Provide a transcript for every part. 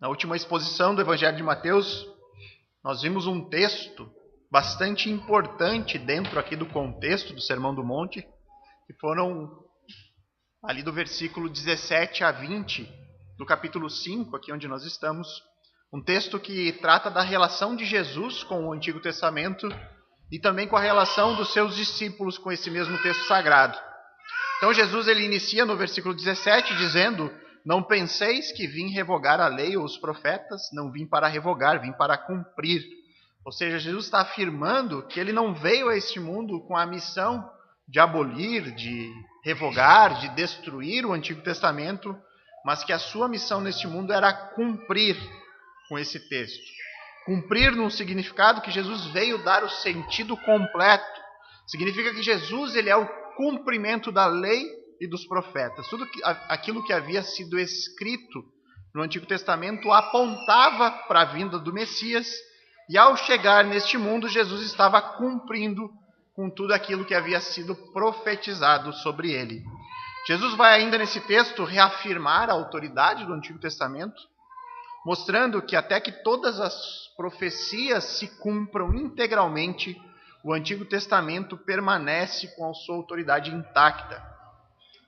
Na última exposição do Evangelho de Mateus, nós vimos um texto bastante importante dentro aqui do contexto do Sermão do Monte, que foram ali do versículo 17 a 20 do capítulo 5, aqui onde nós estamos, um texto que trata da relação de Jesus com o Antigo Testamento e também com a relação dos seus discípulos com esse mesmo texto sagrado. Então Jesus ele inicia no versículo 17 dizendo: "Não penseis que vim revogar a lei ou os profetas, não vim para revogar, vim para cumprir." Ou seja, Jesus está afirmando que ele não veio a este mundo com a missão de abolir, de revogar, de destruir o Antigo Testamento, mas que a sua missão neste mundo era cumprir com esse texto. Cumprir num significado que Jesus veio dar o sentido completo. Significa que Jesus ele é o cumprimento da lei e dos profetas. Tudo aquilo que havia sido escrito no Antigo Testamento apontava para a vinda do Messias, e ao chegar neste mundo, Jesus estava cumprindo com tudo aquilo que havia sido profetizado sobre ele. Jesus vai ainda nesse texto reafirmar a autoridade do Antigo Testamento, mostrando que até que todas as profecias se cumpram integralmente, o Antigo Testamento permanece com a sua autoridade intacta.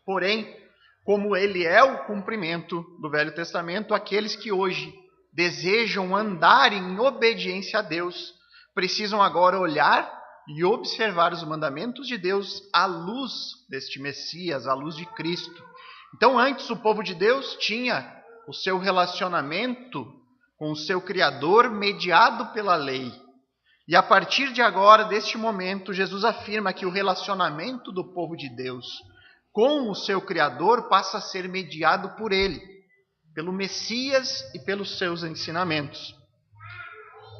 Porém, como ele é o cumprimento do Velho Testamento, aqueles que hoje desejam andar em obediência a Deus precisam agora olhar e observar os mandamentos de Deus à luz deste Messias, à luz de Cristo. Então, antes o povo de Deus tinha o seu relacionamento com o seu Criador mediado pela lei. E a partir de agora, deste momento, Jesus afirma que o relacionamento do povo de Deus com o seu Criador passa a ser mediado por ele, pelo Messias e pelos seus ensinamentos.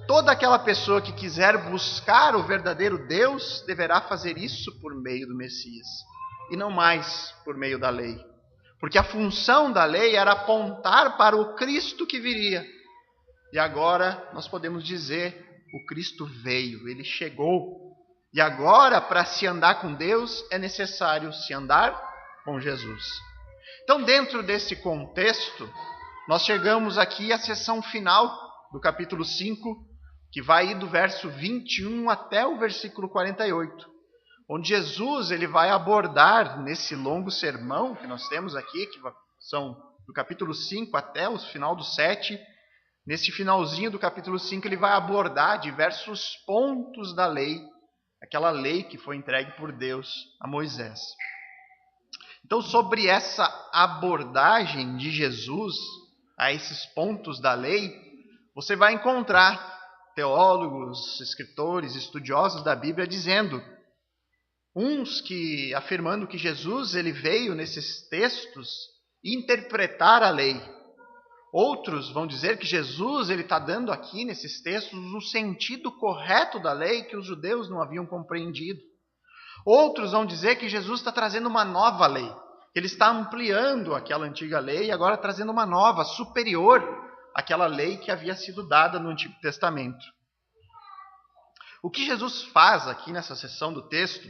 Toda aquela pessoa que quiser buscar o verdadeiro Deus deverá fazer isso por meio do Messias, e não mais por meio da lei. Porque a função da lei era apontar para o Cristo que viria. E agora nós podemos dizer: o Cristo veio, ele chegou. E agora, para se andar com Deus, é necessário se andar com Jesus. Então, dentro desse contexto, nós chegamos aqui à seção final do capítulo 5, que vai do verso 21 até o versículo 48, onde Jesus ele vai abordar nesse longo sermão que nós temos aqui, que são do capítulo 5 até o final do 7, nesse finalzinho do capítulo 5 ele vai abordar diversos pontos da lei, aquela lei que foi entregue por Deus a Moisés. Então, sobre essa abordagem de Jesus a esses pontos da lei, você vai encontrar teólogos, escritores, estudiosos da Bíblia dizendo, uns que afirmando que Jesus ele veio nesses textos interpretar a lei. Outros vão dizer que Jesus ele está dando aqui nesses textos o sentido correto da lei que os judeus não haviam compreendido. Outros vão dizer que Jesus está trazendo uma nova lei. Ele está ampliando aquela antiga lei e agora trazendo uma nova, superior àquela lei que havia sido dada no Antigo Testamento. O que Jesus faz aqui nessa seção do texto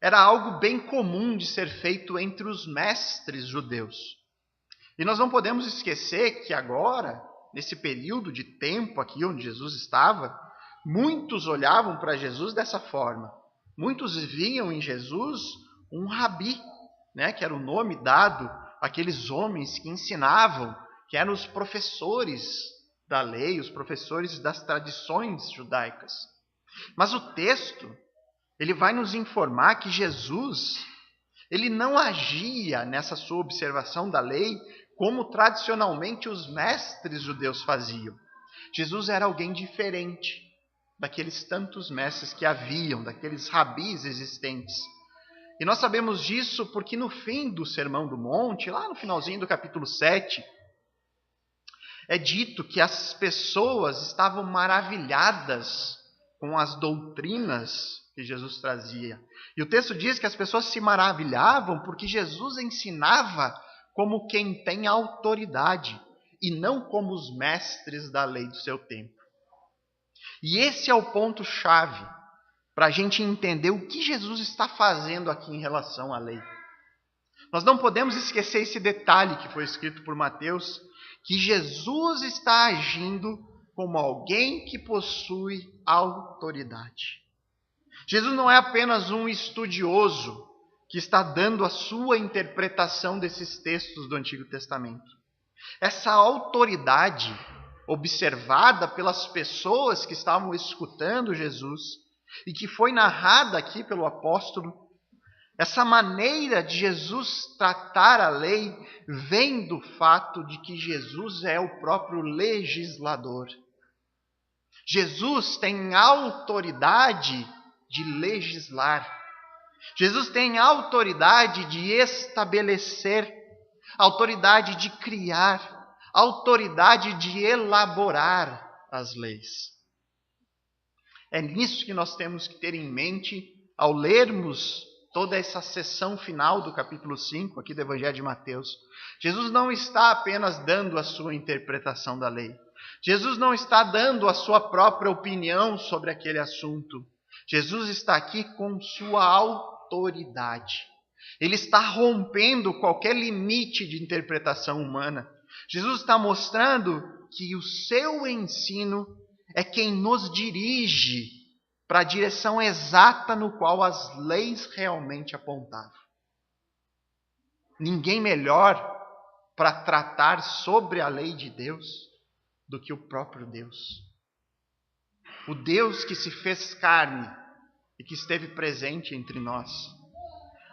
era algo bem comum de ser feito entre os mestres judeus. E nós não podemos esquecer que agora, nesse período de tempo aqui onde Jesus estava, muitos olhavam para Jesus dessa forma. Muitos viam em Jesus um rabi, que era o nome dado àqueles homens que ensinavam, que eram os professores da lei, os professores das tradições judaicas. Mas o texto, ele vai nos informar que Jesus, ele não agia nessa sua observação da lei como tradicionalmente os mestres judeus faziam. Jesus era alguém diferente daqueles tantos mestres que haviam, daqueles rabis existentes. E nós sabemos disso porque no fim do Sermão do Monte, lá no finalzinho do capítulo 7, é dito que as pessoas estavam maravilhadas com as doutrinas que Jesus trazia. E o texto diz que as pessoas se maravilhavam porque Jesus ensinava como quem tem autoridade e não como os mestres da lei do seu tempo. E esse é o ponto-chave para a gente entender o que Jesus está fazendo aqui em relação à lei. Nós não podemos esquecer esse detalhe que foi escrito por Mateus, que Jesus está agindo como alguém que possui autoridade. Jesus não é apenas um estudioso que está dando a sua interpretação desses textos do Antigo Testamento. Essa autoridade, observada pelas pessoas que estavam escutando Jesus e que foi narrada aqui pelo apóstolo, essa maneira de Jesus tratar a lei vem do fato de que Jesus é o próprio legislador. Jesus tem autoridade de legislar. Jesus tem autoridade de estabelecer, autoridade de criar, autoridade de elaborar as leis. É nisso que nós temos que ter em mente ao lermos toda essa sessão final do capítulo 5 aqui do Evangelho de Mateus. Jesus não está apenas dando a sua interpretação da lei. Jesus não está dando a sua própria opinião sobre aquele assunto. Jesus está aqui com sua autoridade. Ele está rompendo qualquer limite de interpretação humana. Jesus está mostrando que o seu ensino é quem nos dirige para a direção exata no qual as leis realmente apontavam. Ninguém melhor para tratar sobre a lei de Deus do que o próprio Deus. O Deus que se fez carne e que esteve presente entre nós.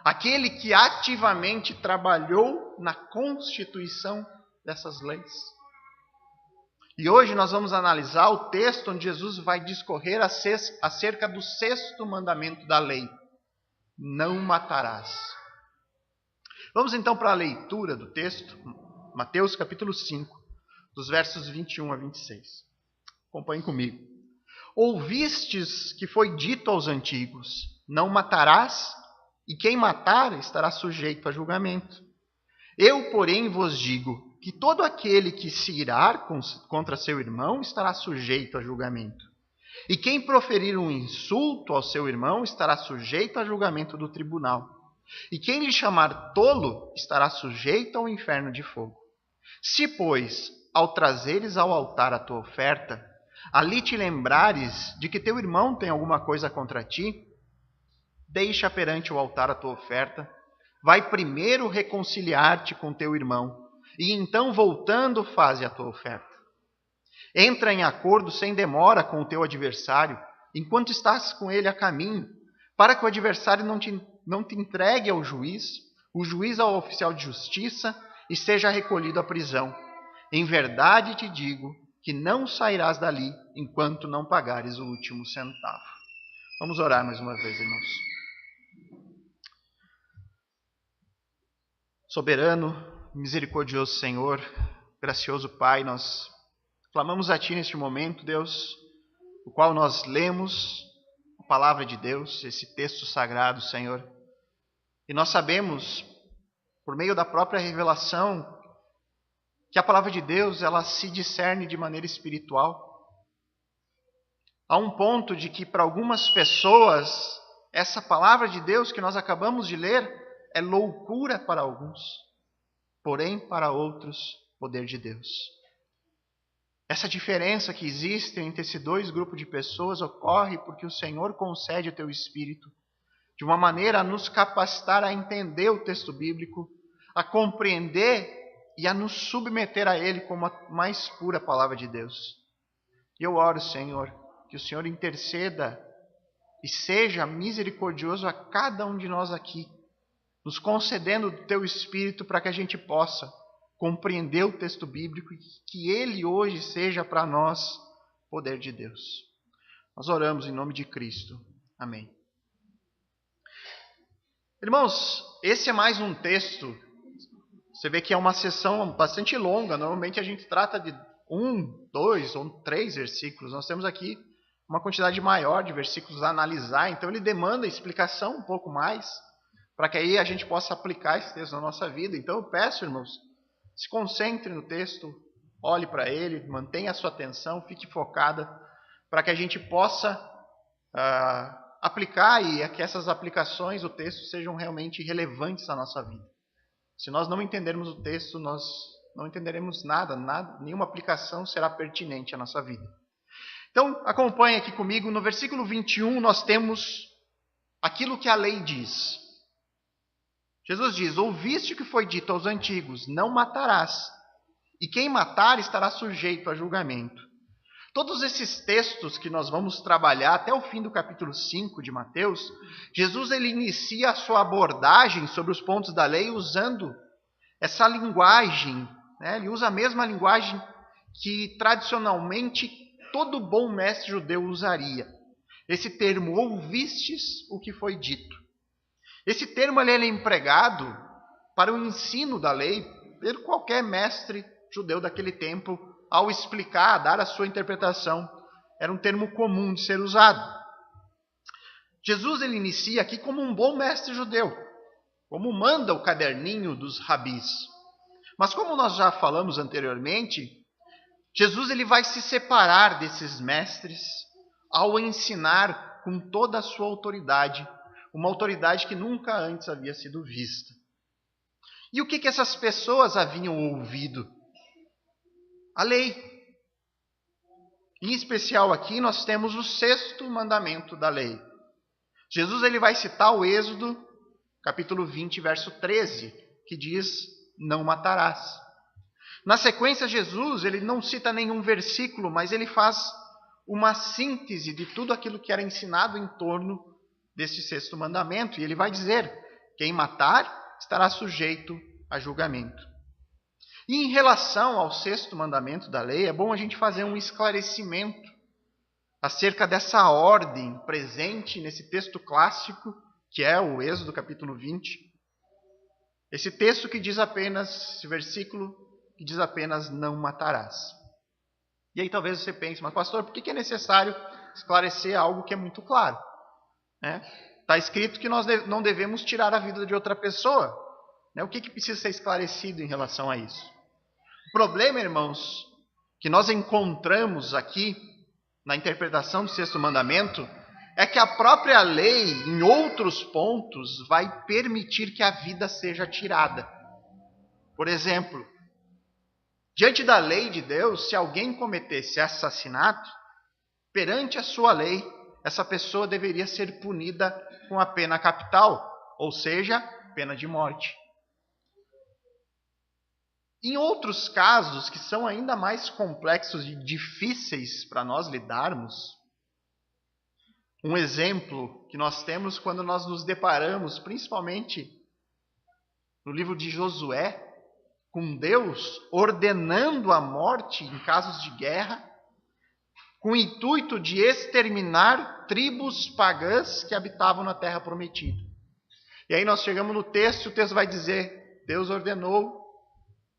Aquele que ativamente trabalhou na constituição dessas leis. E hoje nós vamos analisar o texto onde Jesus vai discorrer acerca do 6º mandamento da lei. Não matarás. Vamos então para a leitura do texto. Mateus capítulo 5, dos versos 21 a 26. Acompanhem comigo. Ouvistes que foi dito aos antigos, não matarás, e quem matar estará sujeito a julgamento. Eu, porém, vos digo que todo aquele que se irar contra seu irmão estará sujeito a julgamento. E quem proferir um insulto ao seu irmão estará sujeito a julgamento do tribunal. E quem lhe chamar tolo estará sujeito ao inferno de fogo. Se, pois, ao trazeres ao altar a tua oferta, ali te lembrares de que teu irmão tem alguma coisa contra ti, deixa perante o altar a tua oferta, vai primeiro reconciliar-te com teu irmão, e então, voltando, faze a tua oferta. Entra em acordo sem demora com o teu adversário, enquanto estás com ele a caminho, para que o adversário não te entregue ao juiz, o juiz ao oficial de justiça, e seja recolhido à prisão. Em verdade te digo que não sairás dali enquanto não pagares o último centavo. Vamos orar mais uma vez, irmãos. Soberano, misericordioso Senhor, gracioso Pai, nós clamamos a Ti neste momento, Deus, no qual nós lemos a palavra de Deus, esse texto sagrado, Senhor. E nós sabemos, por meio da própria revelação, que a palavra de Deus, ela se discerne de maneira espiritual. Há um ponto de que para algumas pessoas, essa palavra de Deus que nós acabamos de ler é loucura para alguns, porém para outros, poder de Deus. Essa diferença que existe entre esses dois grupos de pessoas ocorre porque o Senhor concede o teu Espírito de uma maneira a nos capacitar a entender o texto bíblico, a compreender e a nos submeter a ele como a mais pura palavra de Deus. E eu oro, Senhor, que o Senhor interceda e seja misericordioso a cada um de nós aqui, nos concedendo o teu Espírito para que a gente possa compreender o texto bíblico e que ele hoje seja para nós poder de Deus. Nós oramos em nome de Cristo. Amém. Irmãos, esse é mais um texto. Você vê que é uma sessão bastante longa. Normalmente a gente trata de 1, 2 ou 3 versículos. Nós temos aqui uma quantidade maior de versículos a analisar. Então ele demanda explicação um pouco mais, para que aí a gente possa aplicar esse texto na nossa vida. Então eu peço, irmãos, se concentre no texto, olhe para ele, mantenha a sua atenção, fique focada, para que a gente possa aplicar e que essas aplicações do texto sejam realmente relevantes à nossa vida. Se nós não entendermos o texto, nós não entenderemos nada, nenhuma aplicação será pertinente à nossa vida. Então, acompanhe aqui comigo, no versículo 21 nós temos aquilo que a lei diz. Jesus diz: ouviste o que foi dito aos antigos, não matarás, e quem matar estará sujeito a julgamento. Todos esses textos que nós vamos trabalhar até o fim do capítulo 5 de Mateus, Jesus ele inicia a sua abordagem sobre os pontos da lei usando essa linguagem, né? Ele usa a mesma linguagem que tradicionalmente todo bom mestre judeu usaria. Esse termo, ouvistes o que foi dito. Esse termo ele é empregado para o ensino da lei por qualquer mestre judeu daquele tempo, ao explicar, dar a sua interpretação. Era um termo comum de ser usado. Jesus ele inicia aqui como um bom mestre judeu, como manda o caderninho dos rabis. Mas como nós já falamos anteriormente, Jesus ele vai se separar desses mestres ao ensinar com toda a sua autoridade, uma autoridade que nunca antes havia sido vista. E o que essas pessoas haviam ouvido? A lei. Em especial aqui nós temos o 6º mandamento da lei. Jesus ele vai citar o Êxodo, capítulo 20, verso 13, que diz: não matarás. Na sequência, Jesus ele não cita nenhum versículo, mas ele faz uma síntese de tudo aquilo que era ensinado em torno deste 6º mandamento. E ele vai dizer: quem matar estará sujeito a julgamento. E em relação ao 6º mandamento da lei, é bom a gente fazer um esclarecimento acerca dessa ordem presente nesse texto clássico, que é o Êxodo capítulo 20. Esse texto que diz apenas, esse versículo que diz apenas: não matarás. E aí talvez você pense: mas pastor, por que é necessário esclarecer algo que é muito claro? Está escrito que nós não devemos tirar a vida de outra pessoa. O que precisa ser esclarecido em relação a isso? O problema, irmãos, que nós encontramos aqui na interpretação do 6º mandamento é que a própria lei, em outros pontos, vai permitir que a vida seja tirada. Por exemplo, diante da lei de Deus, se alguém cometesse assassinato, perante a sua lei, essa pessoa deveria ser punida com a pena capital, ou seja, pena de morte. Em outros casos, que são ainda mais complexos e difíceis para nós lidarmos, um exemplo que nós temos quando nós nos deparamos, principalmente no livro de Josué, com Deus ordenando a morte em casos de guerra, com o intuito de exterminar tribos pagãs que habitavam na terra prometida. E aí nós chegamos no texto, e o texto vai dizer: Deus ordenou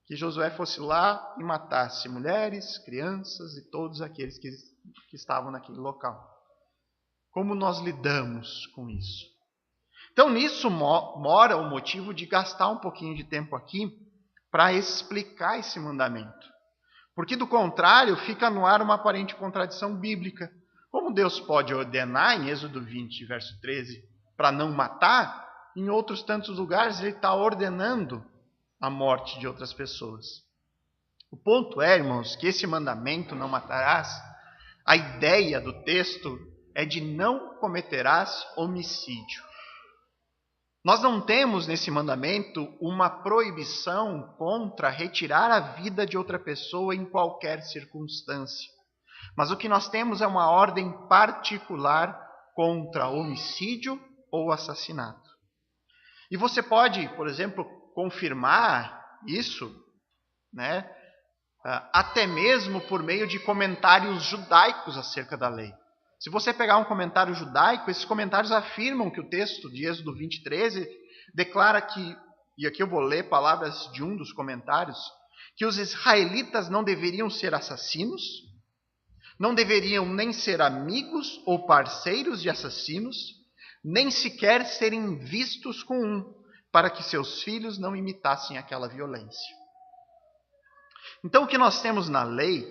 que Josué fosse lá e matasse mulheres, crianças e todos aqueles que estavam naquele local. Como nós lidamos com isso? Então nisso mora o motivo de gastar um pouquinho de tempo aqui para explicar esse mandamento. Porque do contrário fica no ar uma aparente contradição bíblica. Como Deus pode ordenar em Êxodo 20, verso 13, para não matar, em outros tantos lugares ele está ordenando a morte de outras pessoas. O ponto é, irmãos, que esse mandamento, não matarás, a ideia do texto é de não cometerás homicídio. Nós não temos nesse mandamento uma proibição contra retirar a vida de outra pessoa em qualquer circunstância. Mas o que nós temos é uma ordem particular contra homicídio ou assassinato. E você pode, por exemplo, confirmar isso, até mesmo por meio de comentários judaicos acerca da lei. Se você pegar um comentário judaico, esses comentários afirmam que o texto de Êxodo 20, 13 declara que, e aqui eu vou ler palavras de um dos comentários, que os israelitas não deveriam ser assassinos, não deveriam nem ser amigos ou parceiros de assassinos, nem sequer serem vistos com um, para que seus filhos não imitassem aquela violência. Então o que nós temos na lei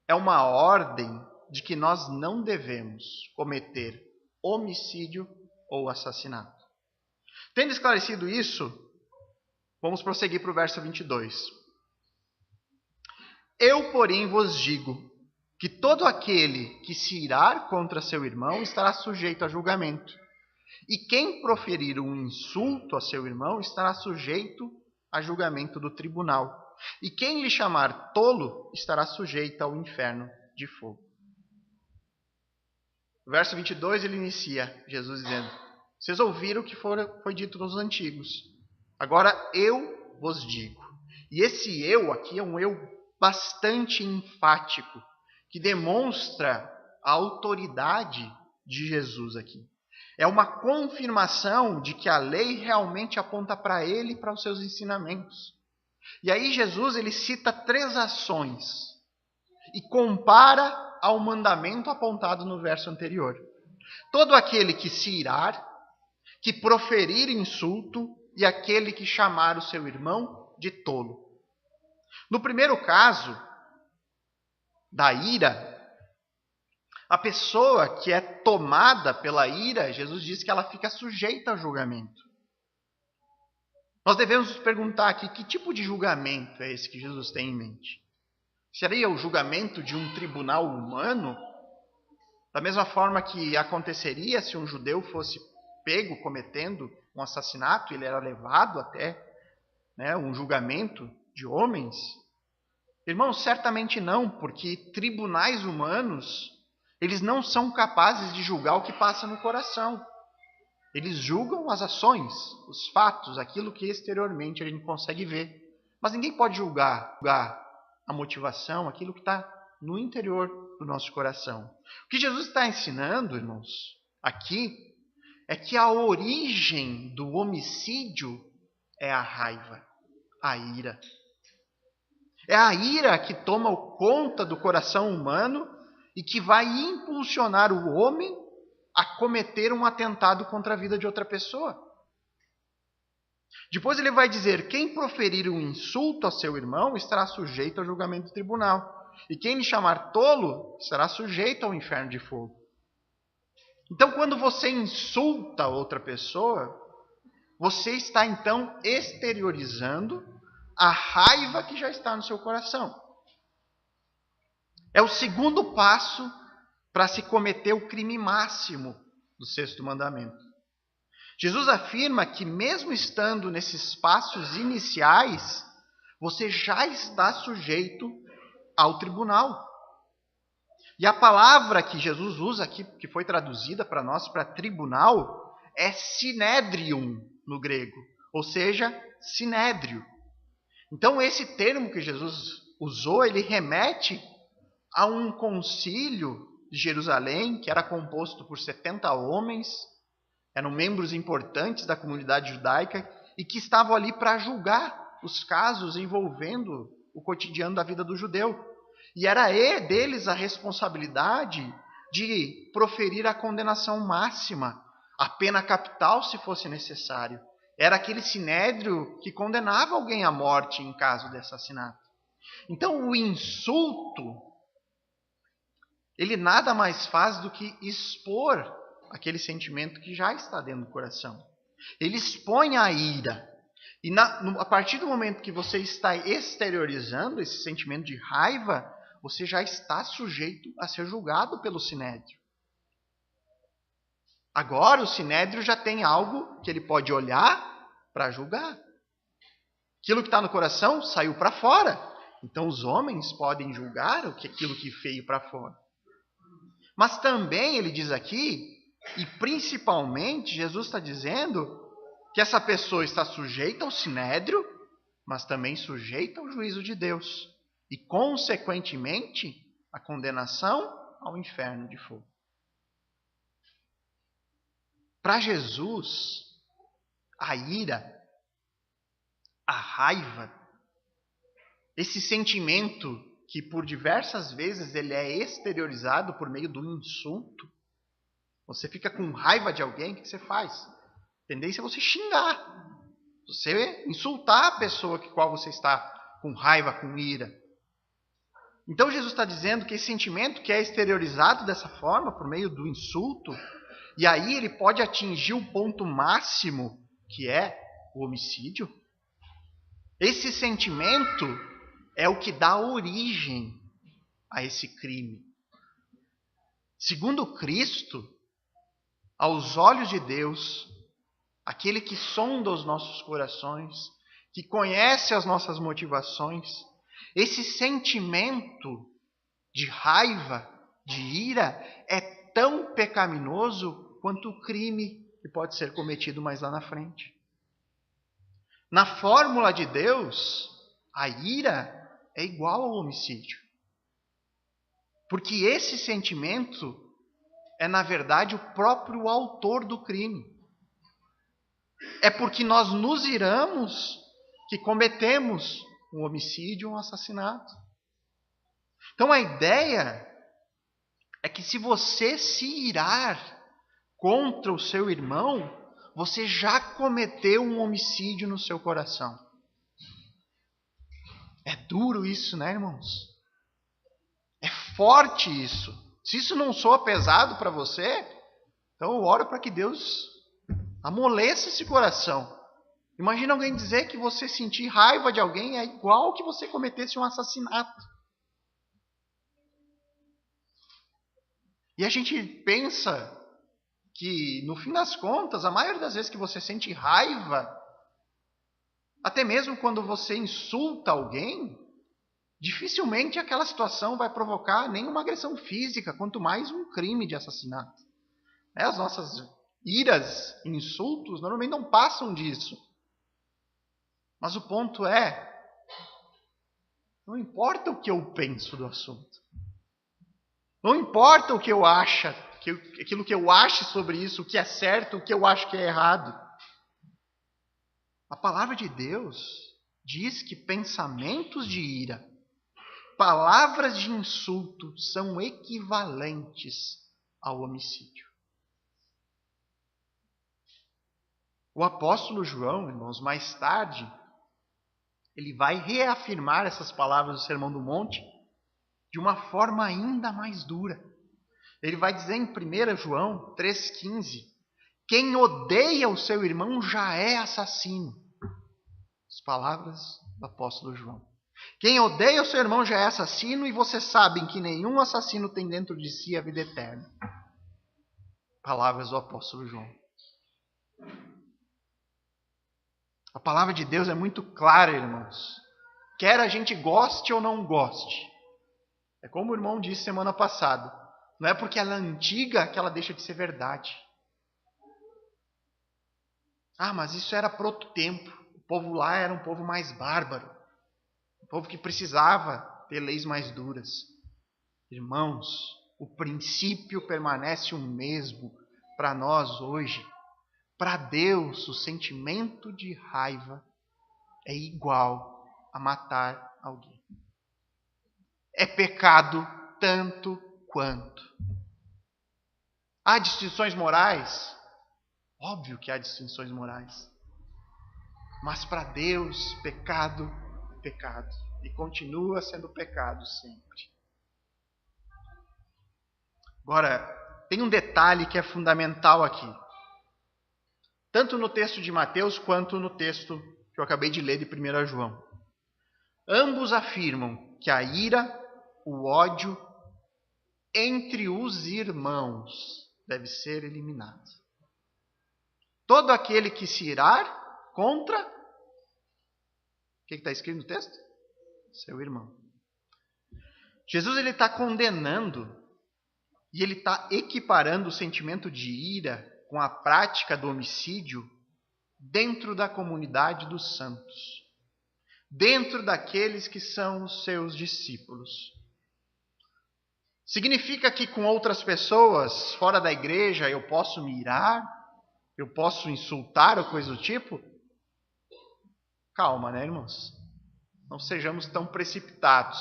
é uma ordem de que nós não devemos cometer homicídio ou assassinato. Tendo esclarecido isso, vamos prosseguir para o verso 22. Eu, porém, vos digo que todo aquele que se irar contra seu irmão estará sujeito a julgamento. E quem proferir um insulto a seu irmão estará sujeito a julgamento do tribunal. E quem lhe chamar tolo estará sujeito ao inferno de fogo. No verso 22 ele inicia, Jesus dizendo: vocês ouviram o que foi dito nos antigos. Agora eu vos digo. E esse eu aqui é um eu bastante enfático, que demonstra a autoridade de Jesus aqui. É uma confirmação de que a lei realmente aponta para ele e para os seus ensinamentos. E aí Jesus ele cita 3 ações e compara ao mandamento apontado no verso anterior. Todo aquele que se irar, que proferir insulto e aquele que chamar o seu irmão de tolo. No primeiro caso, da ira, a pessoa que é tomada pela ira, Jesus diz que ela fica sujeita ao julgamento. Nós devemos nos perguntar aqui, que tipo de julgamento é esse que Jesus tem em mente? Seria o julgamento de um tribunal humano? Da mesma forma que aconteceria se um judeu fosse pego cometendo um assassinato, ele era levado até um julgamento de homens? Irmãos, certamente não, porque tribunais humanos, eles não são capazes de julgar o que passa no coração. Eles julgam as ações, os fatos, aquilo que exteriormente a gente consegue ver. Mas ninguém pode julgar a motivação, aquilo que está no interior do nosso coração. O que Jesus está ensinando, irmãos, aqui, é que a origem do homicídio é a raiva, a ira. É a ira que toma conta do coração humano e que vai impulsionar o homem a cometer um atentado contra a vida de outra pessoa. Depois ele vai dizer: quem proferir um insulto a seu irmão estará sujeito ao julgamento do tribunal. E quem lhe chamar tolo estará sujeito ao inferno de fogo. Então, quando você insulta outra pessoa, você está então exteriorizando a raiva que já está no seu coração. É o segundo passo para se cometer o crime máximo do 6º mandamento. Jesus afirma que mesmo estando nesses passos iniciais, você já está sujeito ao tribunal. E a palavra que Jesus usa aqui, que foi traduzida para nós para tribunal, é sinédrion no grego, ou seja, sinédrio. Então esse termo que Jesus usou, ele remete a um concílio de Jerusalém, que era composto por 70 homens, eram membros importantes da comunidade judaica e que estavam ali para julgar os casos envolvendo o cotidiano da vida do judeu. E era deles a responsabilidade de proferir a condenação máxima, a pena capital se fosse necessário. Era aquele sinédrio que condenava alguém à morte em caso de assassinato. Então o insulto, ele nada mais faz do que expor aquele sentimento que já está dentro do coração. Ele expõe a ira. E a partir do momento que você está exteriorizando esse sentimento de raiva, você já está sujeito a ser julgado pelo sinédrio. Agora o sinédrio já tem algo que ele pode olhar para julgar. Aquilo que está no coração saiu para fora. Então os homens podem julgar aquilo que veio para fora. Mas também ele diz aqui, e principalmente Jesus está dizendo que essa pessoa está sujeita ao sinédrio, mas também sujeita ao juízo de Deus. E, consequentemente, a condenação ao inferno de fogo. Para Jesus, a ira, a raiva, esse sentimento que por diversas vezes ele é exteriorizado por meio do insulto. Você fica com raiva de alguém, o que você faz? A tendência é você xingar. Você insultar a pessoa com a qual você está com raiva, com ira. Então Jesus está dizendo que esse sentimento que é exteriorizado dessa forma, por meio do insulto, e aí ele pode atingir o ponto máximo, que é o homicídio. Esse sentimento é o que dá origem a esse crime. Segundo Cristo, aos olhos de Deus, aquele que sonda os nossos corações, que conhece as nossas motivações, esse sentimento de raiva, de ira, é tão pecaminoso quanto o crime que pode ser cometido mais lá na frente. Na fórmula de Deus, a ira é igual ao homicídio. Porque esse sentimento é, na verdade, o próprio autor do crime. É porque nós nos iramos que cometemos um homicídio ou um assassinato. Então a ideia é que se você se irar contra o seu irmão, você já cometeu um homicídio no seu coração. É duro isso, né, irmãos? É forte isso. Se isso não soa pesado para você, então eu oro para que Deus amoleça esse coração. Imagina alguém dizer que você sentir raiva de alguém é igual que você cometesse um assassinato. E a gente pensa que, no fim das contas, a maioria das vezes que você sente raiva, até mesmo quando você insulta alguém, dificilmente aquela situação vai provocar nenhuma agressão física, quanto mais um crime de assassinato. As nossas iras e insultos normalmente não passam disso. Mas o ponto é, não importa o que eu penso do assunto. Não importa o que eu acho, aquilo que eu acho sobre isso, o que é certo, o que eu acho que é errado. A palavra de Deus diz que pensamentos de ira, palavras de insulto são equivalentes ao homicídio. O apóstolo João, irmãos, mais tarde, ele vai reafirmar essas palavras do Sermão do Monte de uma forma ainda mais dura. Ele vai dizer em 1 João 3,15: quem odeia o seu irmão já é assassino. As palavras do apóstolo João. Quem odeia o seu irmão já é assassino, e vocês sabem que nenhum assassino tem dentro de si a vida eterna. Palavras do apóstolo João. A palavra de Deus é muito clara, irmãos. Quer a gente goste ou não goste. É como o irmão disse semana passada. Não é porque ela é antiga que ela deixa de ser verdade. Ah, mas isso era para outro tempo. O povo lá era um povo mais bárbaro. Um povo que precisava ter leis mais duras. Irmãos, o princípio permanece o mesmo para nós hoje. Para Deus, o sentimento de raiva é igual a matar alguém. É pecado tanto quanto. Há distinções morais? Óbvio que há distinções morais. Mas para Deus, pecado é pecado. E continua sendo pecado sempre. Agora, tem um detalhe que é fundamental aqui. Tanto no texto de Mateus quanto no texto que eu acabei de ler de 1 João. Ambos afirmam que a ira, o ódio entre os irmãos deve ser eliminado. Todo aquele que se irar contra, o que está escrito no texto? Seu irmão. Jesus está condenando e ele está equiparando o sentimento de ira com a prática do homicídio dentro da comunidade dos santos, dentro daqueles que são os seus discípulos. Significa que com outras pessoas fora da igreja eu posso me irar? Eu posso insultar ou coisa do tipo? Calma, né, irmãos? Não sejamos tão precipitados.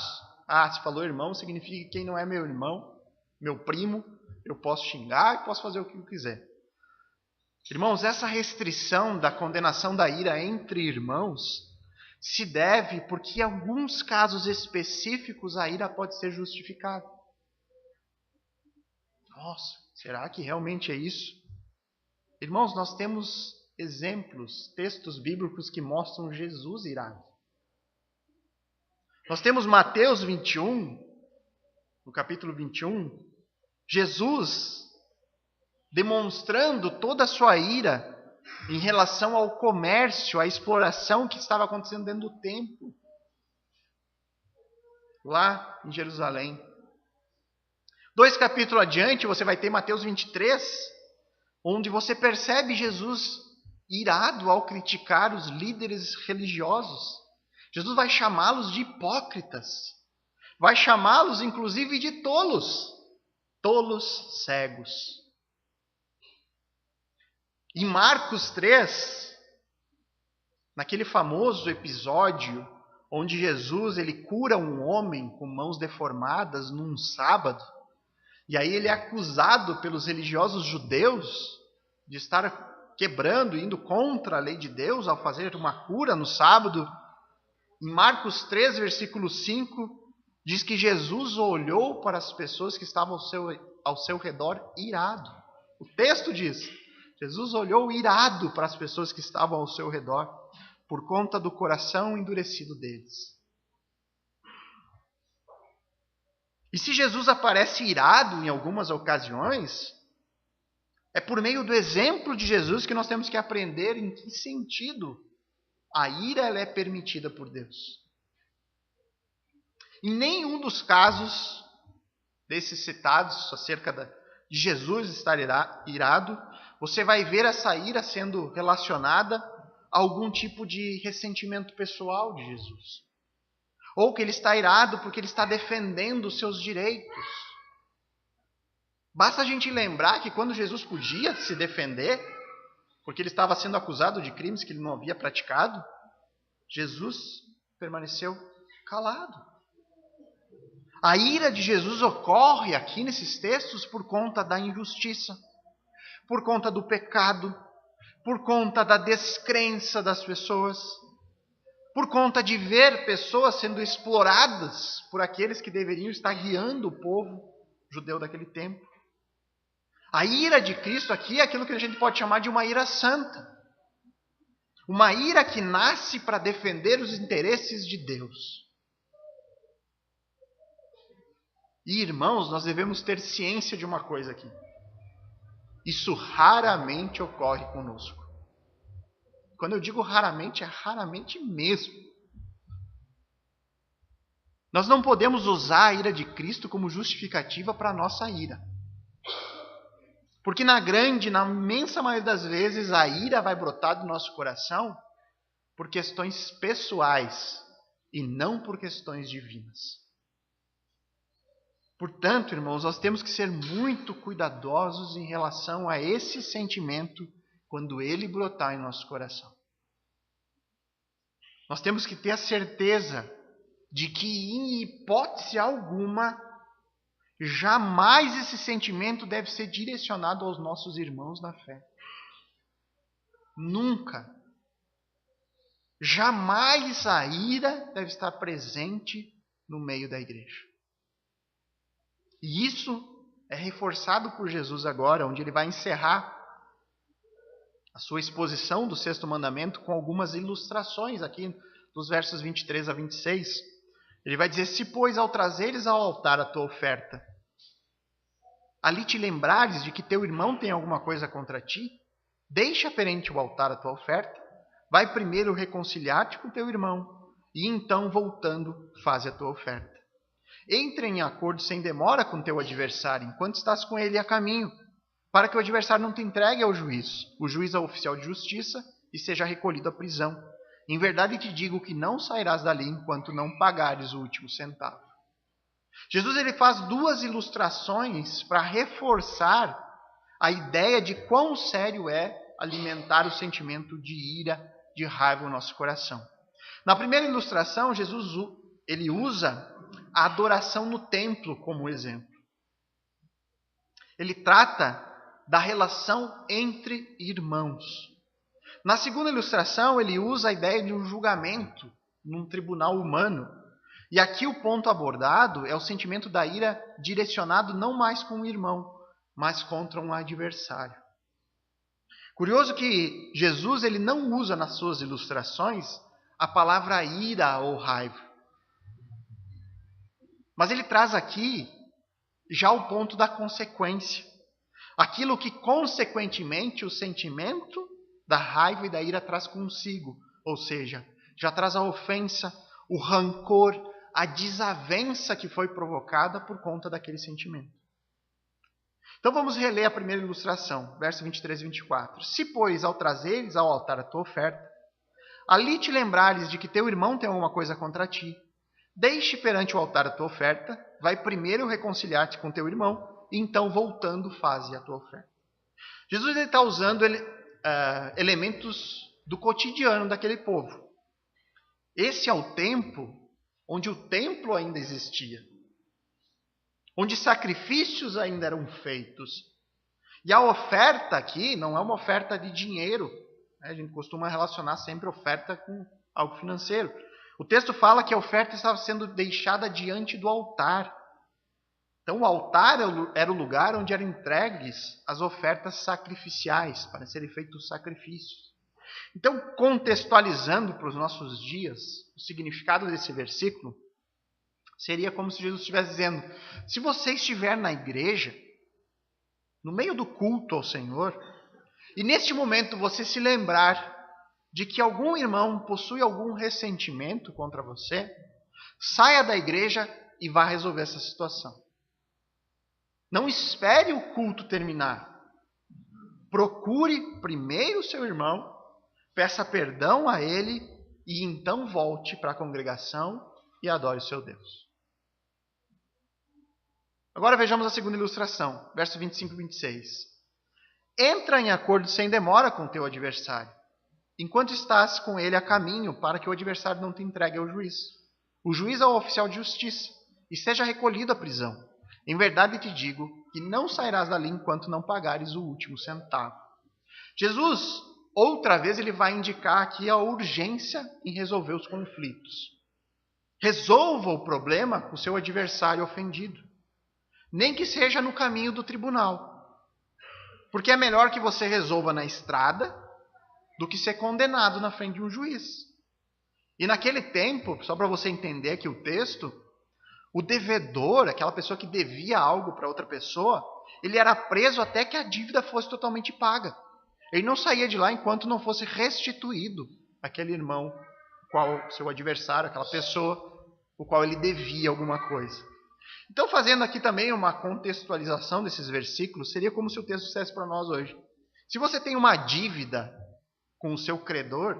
Ah, se falou irmão, significa que quem não é meu irmão, meu primo, eu posso xingar e posso fazer o que eu quiser. Irmãos, essa restrição da condenação da ira entre irmãos se deve porque em alguns casos específicos a ira pode ser justificada. Nossa, será que realmente é isso? Irmãos, nós temos exemplos, textos bíblicos que mostram Jesus irado. Nós temos Mateus 21, no capítulo 21, Jesus demonstrando toda a sua ira em relação ao comércio, à exploração que estava acontecendo dentro do templo, lá em Jerusalém. 2 capítulos adiante, você vai ter Mateus 23, onde você percebe Jesus irado ao criticar os líderes religiosos. Jesus vai chamá-los de hipócritas, vai chamá-los inclusive de tolos, tolos cegos. Em Marcos 3, naquele famoso episódio onde Jesus ele cura um homem com mãos deformadas num sábado, e aí ele é acusado pelos religiosos judeus de estar quebrando, indo contra a lei de Deus ao fazer uma cura no sábado. Em Marcos 3, versículo 5, diz que Jesus olhou para as pessoas que estavam ao seu redor irado. O texto diz, Jesus olhou irado para as pessoas que estavam ao seu redor, por conta do coração endurecido deles. E se Jesus aparece irado em algumas ocasiões, é por meio do exemplo de Jesus que nós temos que aprender em que sentido a ira ela é permitida por Deus. Em nenhum dos casos desses citados acerca de Jesus estar irado, você vai ver essa ira sendo relacionada a algum tipo de ressentimento pessoal de Jesus. Ou que ele está irado porque ele está defendendo os seus direitos. Basta a gente lembrar que quando Jesus podia se defender, porque ele estava sendo acusado de crimes que ele não havia praticado, Jesus permaneceu calado. A ira de Jesus ocorre aqui nesses textos por conta da injustiça, por conta do pecado, por conta da descrença das pessoas, por conta de ver pessoas sendo exploradas por aqueles que deveriam estar guiando o povo judeu daquele tempo. A ira de Cristo aqui é aquilo que a gente pode chamar de uma ira santa. Uma ira que nasce para defender os interesses de Deus. E, irmãos, nós devemos ter ciência de uma coisa aqui. Isso raramente ocorre conosco. Quando eu digo raramente, é raramente mesmo. Nós não podemos usar a ira de Cristo como justificativa para a nossa ira. Porque na imensa maioria das vezes, a ira vai brotar do nosso coração por questões pessoais e não por questões divinas. Portanto, irmãos, nós temos que ser muito cuidadosos em relação a esse sentimento quando ele brotar em nosso coração. Nós temos que ter a certeza de que, em hipótese alguma, jamais esse sentimento deve ser direcionado aos nossos irmãos na fé. Nunca. Jamais a ira deve estar presente no meio da igreja. E isso é reforçado por Jesus agora, onde ele vai encerrar a sua exposição do sexto mandamento com algumas ilustrações aqui dos versos 23 a 26. Ele vai dizer, se pois ao trazeres ao altar a tua oferta, ali te lembrares de que teu irmão tem alguma coisa contra ti, deixa perante o altar a tua oferta, vai primeiro reconciliar-te com teu irmão, e então, voltando, faze a tua oferta. Entra em acordo sem demora com teu adversário, enquanto estás com ele a caminho, para que o adversário não te entregue ao juiz, o juiz é o oficial de justiça, e seja recolhido à prisão. Em verdade te digo que não sairás dali enquanto não pagares o último centavo. Jesus ele faz duas ilustrações para reforçar a ideia de quão sério é alimentar o sentimento de ira, de raiva no nosso coração. Na primeira ilustração, Jesus ele usa a adoração no templo como exemplo. Ele trata da relação entre irmãos. Na segunda ilustração, ele usa a ideia de um julgamento num tribunal humano. E aqui o ponto abordado é o sentimento da ira direcionado não mais com um irmão, mas contra um adversário. Curioso que Jesus ele não usa nas suas ilustrações a palavra ira ou raiva. Mas ele traz aqui já o ponto da consequência. Aquilo que, consequentemente, o sentimento da raiva e da ira traz consigo. Ou seja, já traz a ofensa, o rancor, a desavença que foi provocada por conta daquele sentimento. Então vamos reler a primeira ilustração, verso 23 e 24. Se, pois, ao trazeres ao altar a tua oferta, ali te lembrares de que teu irmão tem alguma coisa contra ti, deixe perante o altar a tua oferta, vai primeiro reconciliar-te com teu irmão, e então, voltando, faze a tua oferta. Jesus está usando elementos do cotidiano daquele povo. Esse é o tempo onde o templo ainda existia, onde sacrifícios ainda eram feitos. E a oferta aqui não é uma oferta de dinheiro. A gente costuma relacionar sempre oferta com algo financeiro. O texto fala que a oferta estava sendo deixada diante do altar. Então o altar era o lugar onde eram entregues as ofertas sacrificiais, para serem feitos sacrifícios. Então, contextualizando para os nossos dias, o significado desse versículo seria como se Jesus estivesse dizendo: se você estiver na igreja, no meio do culto ao Senhor, e neste momento você se lembrar de que algum irmão possui algum ressentimento contra você, saia da igreja e vá resolver essa situação. Não espere o culto terminar. Procure primeiro o seu irmão, peça perdão a ele e então volte para a congregação e adore o seu Deus. Agora vejamos a segunda ilustração, verso 25 e 26. Entra em acordo sem demora com o teu adversário, enquanto estás com ele a caminho, para que o adversário não te entregue ao juiz. O juiz é o oficial de justiça, e seja recolhido à prisão. Em verdade te digo que não sairás dali enquanto não pagares o último centavo. Jesus, outra vez, ele vai indicar aqui a urgência em resolver os conflitos. Resolva o problema com o seu adversário ofendido. Nem que seja no caminho do tribunal. Porque é melhor que você resolva na estrada do que ser condenado na frente de um juiz. E naquele tempo, só para você entender aqui o texto, o devedor, aquela pessoa que devia algo para outra pessoa, ele era preso até que a dívida fosse totalmente paga. Ele não saía de lá enquanto não fosse restituído aquele irmão, qual seu adversário, aquela pessoa, o qual ele devia alguma coisa. Então, fazendo aqui também uma contextualização desses versículos, seria como se o texto dissesse para nós hoje: se você tem uma dívida com o seu credor,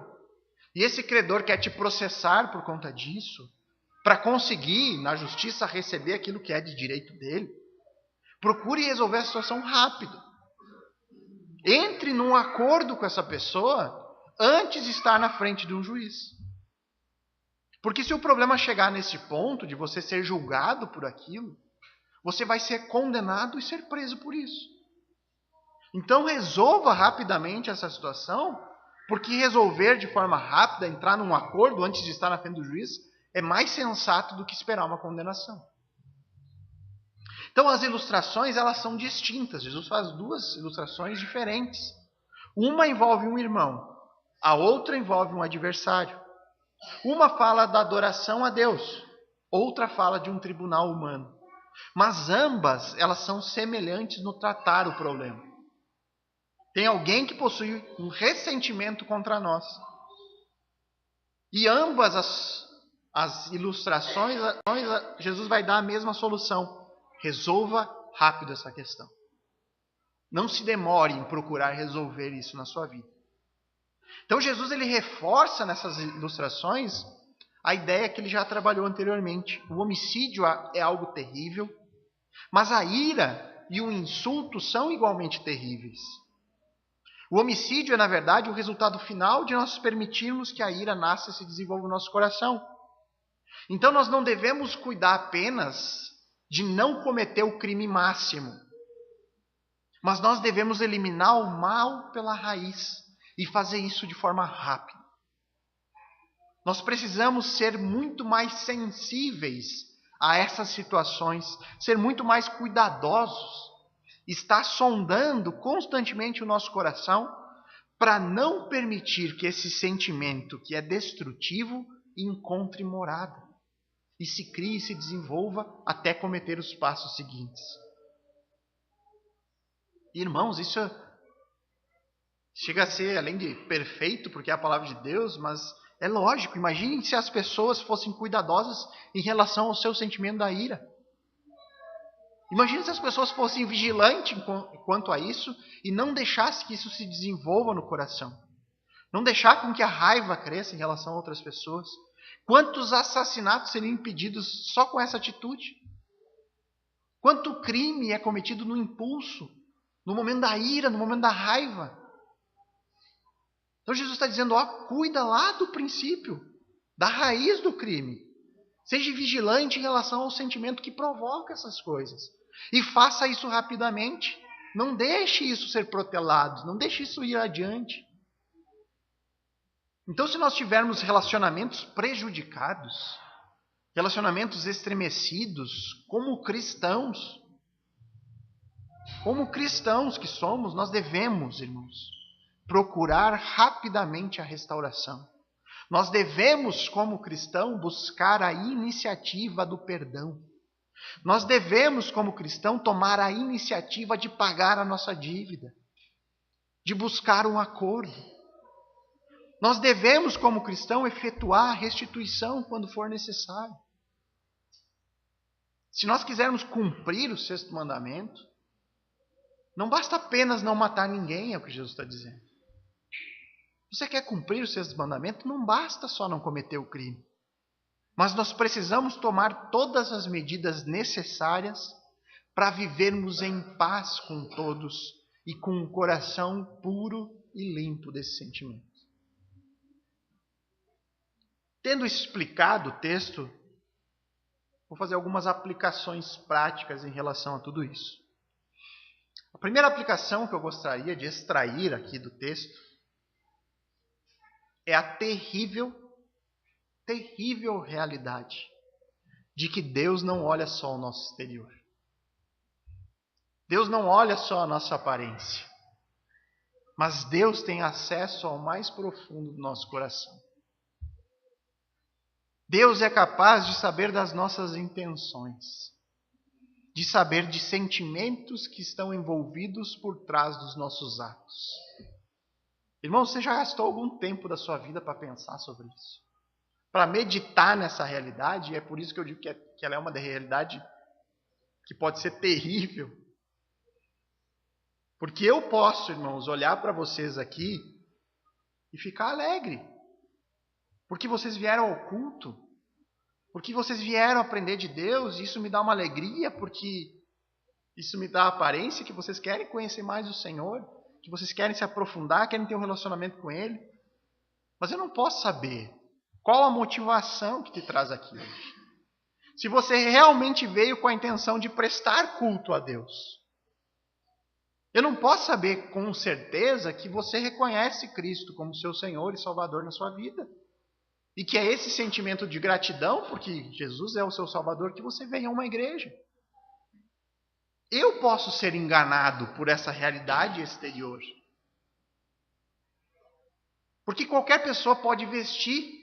e esse credor quer te processar por conta disso, para conseguir, na justiça, receber aquilo que é de direito dele, procure resolver a situação rápido. Entre num acordo com essa pessoa antes de estar na frente de um juiz. Porque se o problema chegar nesse ponto de você ser julgado por aquilo, você vai ser condenado e ser preso por isso. Então resolva rapidamente essa situação, porque resolver de forma rápida, entrar num acordo antes de estar na frente do juiz, é mais sensato do que esperar uma condenação. Então as ilustrações, elas são distintas. Jesus faz duas ilustrações diferentes. Uma envolve um irmão, a outra envolve um adversário. Uma fala da adoração a Deus, outra fala de um tribunal humano. Mas ambas, elas são semelhantes no tratar o problema. Tem alguém que possui um ressentimento contra nós. E ambas as ilustrações, Jesus vai dar a mesma solução. Resolva rápido essa questão. Não se demore em procurar resolver isso na sua vida. Então Jesus, ele reforça nessas ilustrações a ideia que ele já trabalhou anteriormente. O homicídio é algo terrível, mas a ira e o insulto são igualmente terríveis. O homicídio é, na verdade, o resultado final de nós permitirmos que a ira nasça e se desenvolva no nosso coração. Então nós não devemos cuidar apenas de não cometer o crime máximo, mas nós devemos eliminar o mal pela raiz e fazer isso de forma rápida. Nós precisamos ser muito mais sensíveis a essas situações, ser muito mais cuidadosos, estar sondando constantemente o nosso coração para não permitir que esse sentimento que é destrutivo encontre morada. e se crie e se desenvolva até cometer os passos seguintes. Irmãos, isso chega a ser, além de perfeito, porque é a palavra de Deus, mas é lógico. Imaginem se as pessoas fossem cuidadosas em relação ao seu sentimento da ira. Imagine se as pessoas fossem vigilantes quanto a isso e não deixassem que isso se desenvolva no coração. Não deixar com que a raiva cresça em relação a outras pessoas. Quantos assassinatos seriam impedidos só com essa atitude? Quanto crime é cometido no impulso, no momento da ira, no momento da raiva? Então Jesus está dizendo, cuida lá do princípio, da raiz do crime. Seja vigilante em relação ao sentimento que provoca essas coisas. E faça isso rapidamente. Não deixe isso ser protelado. Não deixe isso ir adiante. Então, se nós tivermos relacionamentos prejudicados, relacionamentos estremecidos, como cristãos que somos, nós devemos, irmãos, procurar rapidamente a restauração. Nós devemos, como cristão, buscar a iniciativa do perdão. Nós devemos, como cristão, tomar a iniciativa de pagar a nossa dívida, de buscar um acordo. Nós devemos, como cristão, efetuar a restituição quando for necessário. Se nós quisermos cumprir o 6º mandamento, não basta apenas não matar ninguém, é o que Jesus está dizendo. Você quer cumprir o 6º mandamento? Não basta só não cometer o crime. Mas nós precisamos tomar todas as medidas necessárias para vivermos em paz com todos e com um coração puro e limpo desse sentimento. Tendo explicado o texto, vou fazer algumas aplicações práticas em relação a tudo isso. A primeira aplicação que eu gostaria de extrair aqui do texto é a terrível realidade de que Deus não olha só o nosso exterior. Deus não olha só a nossa aparência. Mas Deus tem acesso ao mais profundo do nosso coração. Deus é capaz de saber das nossas intenções, de saber de sentimentos que estão envolvidos por trás dos nossos atos. Irmão, você já gastou algum tempo da sua vida para pensar sobre isso? Para meditar nessa realidade? E é por isso que eu digo que ela é uma realidade que pode ser terrível. Porque eu posso, irmãos, olhar para vocês aqui e ficar alegre. Porque vocês vieram ao culto. Porque vocês vieram aprender de Deus. E isso me dá uma alegria, porque isso me dá a aparência que vocês querem conhecer mais o Senhor. Que vocês querem se aprofundar, querem ter um relacionamento com Ele. Mas eu não posso saber qual a motivação que te traz aqui hoje. Se você realmente veio com a intenção de prestar culto a Deus. Eu não posso saber com certeza que você reconhece Cristo como seu Senhor e Salvador na sua vida. E que é esse sentimento de gratidão, porque Jesus é o seu Salvador, que você vem a uma igreja. Eu posso ser enganado por essa realidade exterior. Porque qualquer pessoa pode vestir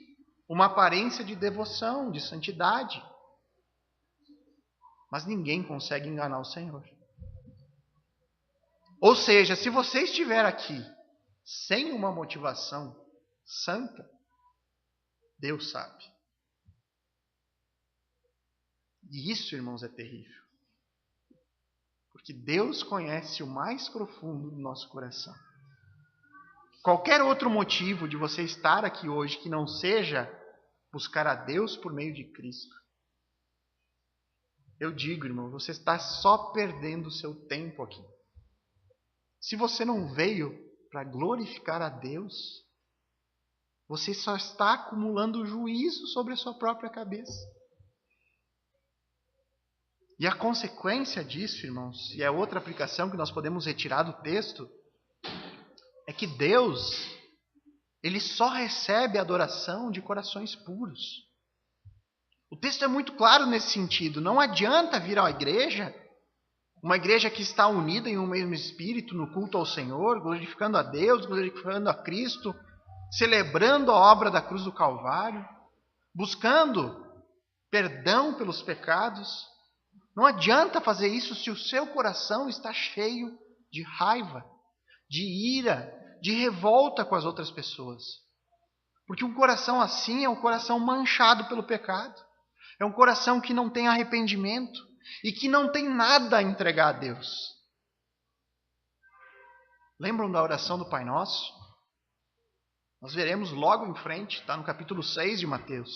uma aparência de devoção, de santidade. Mas ninguém consegue enganar o Senhor. Ou seja, se você estiver aqui sem uma motivação santa, Deus sabe. E isso, irmãos, é terrível. Porque Deus conhece o mais profundo do nosso coração. Qualquer outro motivo de você estar aqui hoje que não seja buscar a Deus por meio de Cristo, eu digo, irmão, você está só perdendo o seu tempo aqui. Se você não veio para glorificar a Deus, você só está acumulando juízo sobre a sua própria cabeça. E a consequência disso, irmãos, e é outra aplicação que nós podemos retirar do texto, é que Deus, Ele só recebe a adoração de corações puros. O texto é muito claro nesse sentido. Não adianta vir à igreja, uma igreja que está unida em um mesmo espírito, no culto ao Senhor, glorificando a Deus, glorificando a Cristo, celebrando a obra da cruz do Calvário, buscando perdão pelos pecados. Não adianta fazer isso se o seu coração está cheio de raiva, de ira, de revolta com as outras pessoas. Porque um coração assim é um coração manchado pelo pecado. É um coração que não tem arrependimento e que não tem nada a entregar a Deus. Lembram da oração do Pai Nosso? Nós veremos logo em frente, está no capítulo 6 de Mateus.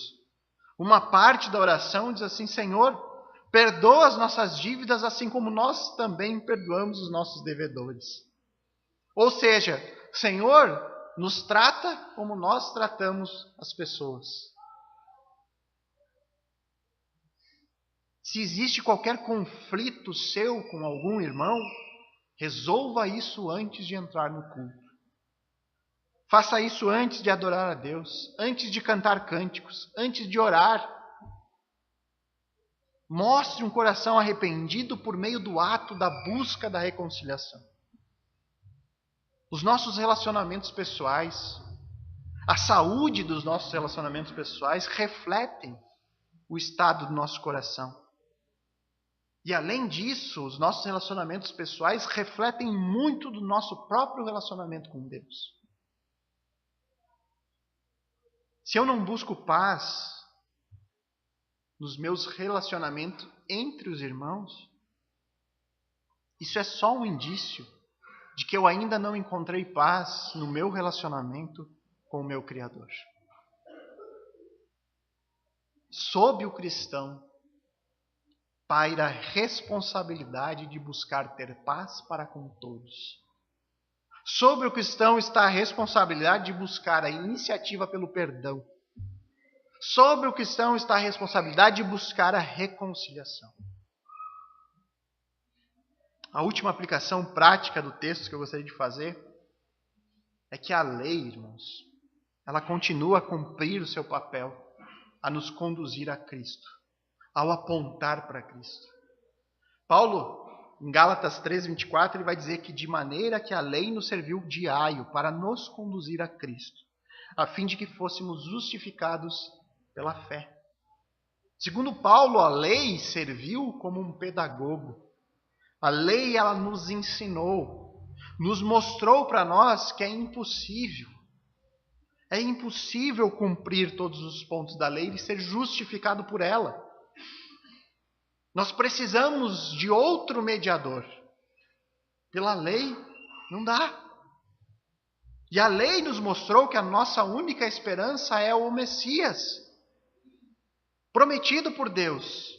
Uma parte da oração diz assim: Senhor, perdoa as nossas dívidas assim como nós também perdoamos os nossos devedores. Ou seja, Senhor, nos trata como nós tratamos as pessoas. Se existe qualquer conflito seu com algum irmão, resolva isso antes de entrar no culto. Faça isso antes de adorar a Deus, antes de cantar cânticos, antes de orar. Mostre um coração arrependido por meio do ato da busca da reconciliação. Os nossos relacionamentos pessoais, a saúde dos nossos relacionamentos pessoais refletem o estado do nosso coração. E além disso, os nossos relacionamentos pessoais refletem muito do nosso próprio relacionamento com Deus. Se eu não busco paz nos meus relacionamentos entre os irmãos, isso é só um indício de que eu ainda não encontrei paz no meu relacionamento com o meu Criador. Sob o cristão paira a responsabilidade de buscar ter paz para com todos. Sobre o cristão está a responsabilidade de buscar a iniciativa pelo perdão. Sobre o cristão está a responsabilidade de buscar a reconciliação. A última aplicação prática do texto que eu gostaria de fazer é que a lei, irmãos, ela continua a cumprir o seu papel, a nos conduzir a Cristo, ao apontar para Cristo. Paulo, em Gálatas 3:24, ele vai dizer que de maneira que a lei nos serviu de aio para nos conduzir a Cristo, a fim de que fôssemos justificados pela fé. Segundo Paulo, a lei serviu como um pedagogo. A lei, ela nos ensinou, nos mostrou para nós que é impossível cumprir todos os pontos da lei e ser justificado por ela. Nós precisamos de outro mediador. Pela lei, não dá. E a lei nos mostrou que a nossa única esperança é o Messias, prometido por Deus,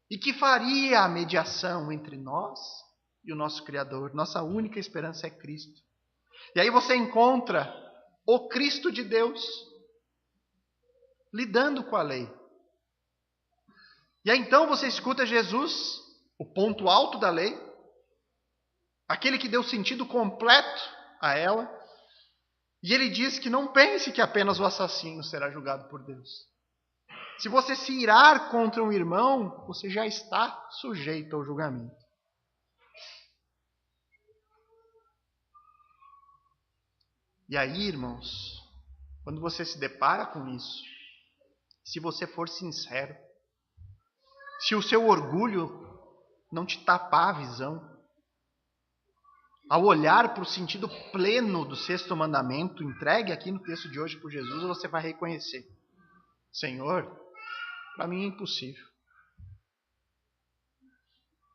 e que faria a mediação entre nós e o nosso Criador. Nossa única esperança é Cristo. E aí você encontra o Cristo de Deus lidando com a lei. E aí então você escuta Jesus, o ponto alto da lei, aquele que deu sentido completo a ela, e ele diz que não pense que apenas o assassino será julgado por Deus. Se você se irar contra um irmão, você já está sujeito ao julgamento. E aí, irmãos, quando você se depara com isso, se você for sincero, se o seu orgulho não te tapar a visão, ao olhar para o sentido pleno do sexto mandamento, entregue aqui no texto de hoje por Jesus, você vai reconhecer: Senhor, para mim é impossível.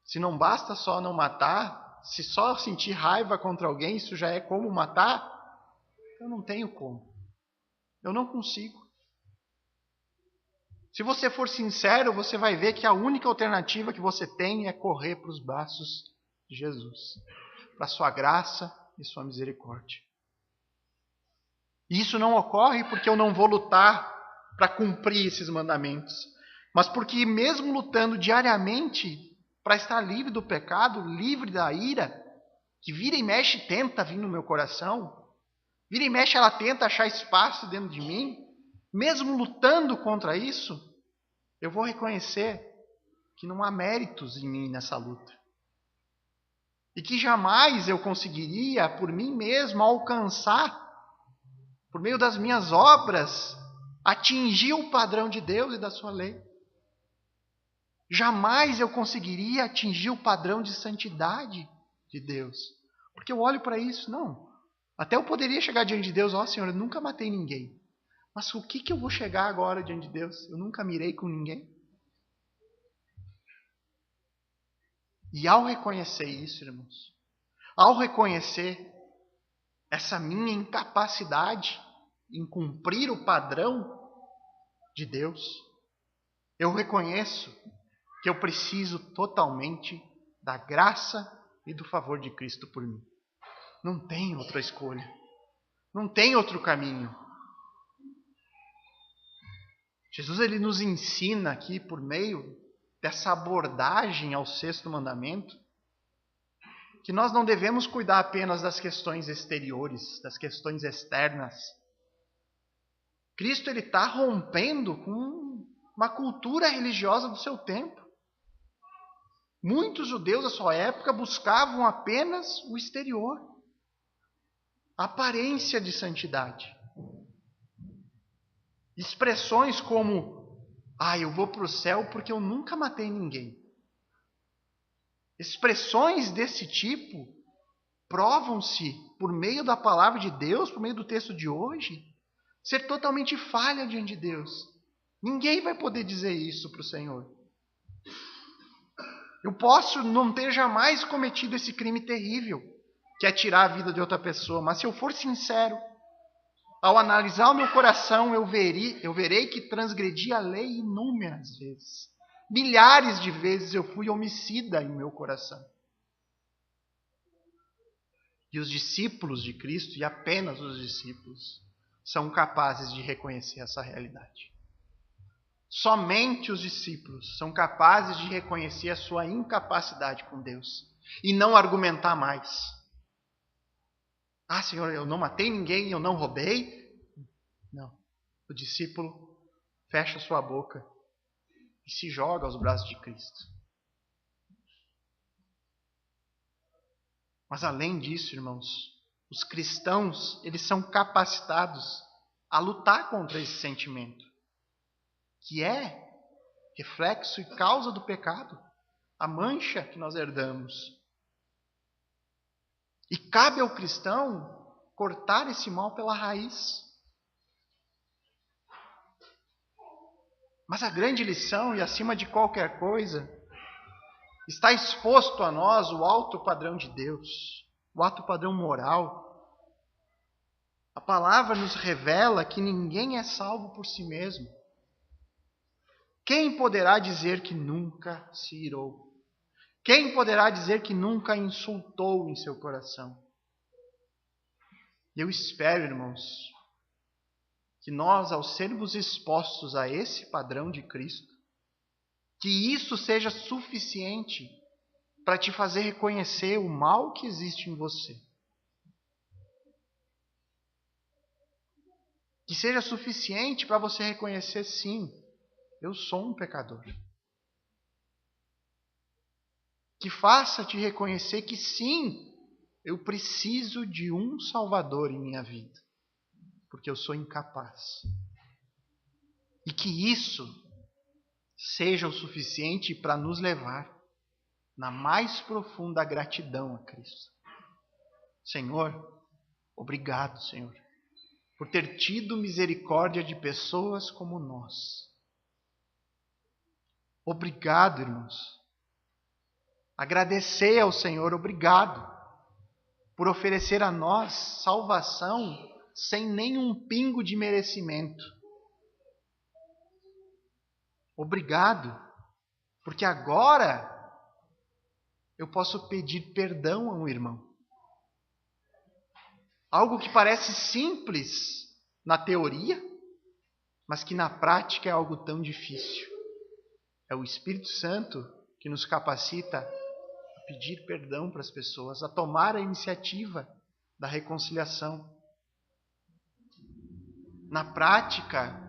Se não basta só não matar, se só sentir raiva contra alguém, isso já é como matar, eu não tenho como. Eu não consigo. Se você for sincero, você vai ver que a única alternativa que você tem é correr para os braços de Jesus, para a sua graça e sua misericórdia. E isso não ocorre porque eu não vou lutar para cumprir esses mandamentos, mas porque mesmo lutando diariamente para estar livre do pecado, livre da ira, que vira e mexe tenta vir no meu coração, vira e mexe ela tenta achar espaço dentro de mim, mesmo lutando contra isso, eu vou reconhecer que não há méritos em mim nessa luta. E que jamais eu conseguiria, por mim mesmo, alcançar, por meio das minhas obras, atingir o padrão de Deus e da sua lei. Jamais eu conseguiria atingir o padrão de santidade de Deus. Porque eu olho para isso, não. Até eu poderia chegar diante de Deus, Senhor, eu nunca matei ninguém. Mas o que eu vou chegar agora diante de Deus? Eu nunca mirei com ninguém. E ao reconhecer isso, irmãos, ao reconhecer essa minha incapacidade em cumprir o padrão de Deus, eu reconheço que eu preciso totalmente da graça e do favor de Cristo por mim. Não tem outra escolha. Não tem outro caminho. Jesus ele nos ensina aqui, por meio dessa abordagem ao sexto mandamento, que nós não devemos cuidar apenas das questões exteriores, das questões externas. Cristo ele está rompendo com uma cultura religiosa do seu tempo. Muitos judeus da sua época buscavam apenas o exterior, a aparência de santidade. Expressões como, eu vou para o céu porque eu nunca matei ninguém. Expressões desse tipo provam-se, por meio da palavra de Deus, por meio do texto de hoje, ser totalmente falha diante de Deus. Ninguém vai poder dizer isso para o Senhor. Eu posso não ter jamais cometido esse crime terrível, que é tirar a vida de outra pessoa, mas se eu for sincero, ao analisar o meu coração, eu verei que transgredi a lei inúmeras vezes. Milhares de vezes eu fui homicida em meu coração. E os discípulos de Cristo, e apenas os discípulos, são capazes de reconhecer essa realidade. Somente os discípulos são capazes de reconhecer a sua incapacidade com Deus e não argumentar mais. Senhor, eu não matei ninguém, eu não roubei. Não. O discípulo fecha sua boca e se joga aos braços de Cristo. Mas além disso, irmãos, os cristãos, eles são capacitados a lutar contra esse sentimento, que é reflexo e causa do pecado, a mancha que nós herdamos. E cabe ao cristão cortar esse mal pela raiz. Mas a grande lição, e acima de qualquer coisa, está exposto a nós o alto padrão de Deus, o alto padrão moral. A palavra nos revela que ninguém é salvo por si mesmo. Quem poderá dizer que nunca se irou? Quem poderá dizer que nunca insultou em seu coração? Eu espero, irmãos, que nós, ao sermos expostos a esse padrão de Cristo, que isso seja suficiente para te fazer reconhecer o mal que existe em você. Que seja suficiente para você reconhecer, sim, eu sou um pecador. Que faça te reconhecer que sim, eu preciso de um Salvador em minha vida, porque eu sou incapaz. E que isso seja o suficiente para nos levar na mais profunda gratidão a Cristo. Senhor, obrigado, Senhor, por ter tido misericórdia de pessoas como nós. Obrigado, irmãos. Agradecer ao Senhor, obrigado, por oferecer a nós salvação sem nenhum pingo de merecimento. Obrigado, porque agora eu posso pedir perdão a um irmão. Algo que parece simples na teoria, mas que na prática é algo tão difícil. É o Espírito Santo que nos capacita a pedir perdão para as pessoas, a tomar a iniciativa da reconciliação. Na prática,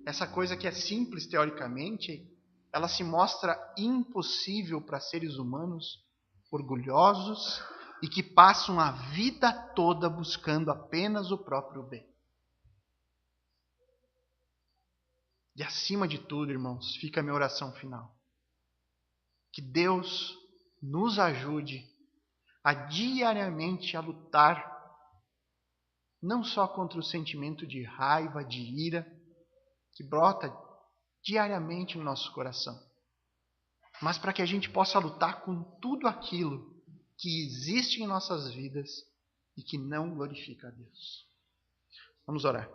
essa coisa que é simples teoricamente, ela se mostra impossível para seres humanos orgulhosos e que passam a vida toda buscando apenas o próprio bem. E acima de tudo, irmãos, fica a minha oração final. Que Deus nos ajude a diariamente a lutar não só contra o sentimento de raiva, de ira, que brota diariamente no nosso coração, mas para que a gente possa lutar com tudo aquilo que existe em nossas vidas e que não glorifica a Deus. Vamos orar.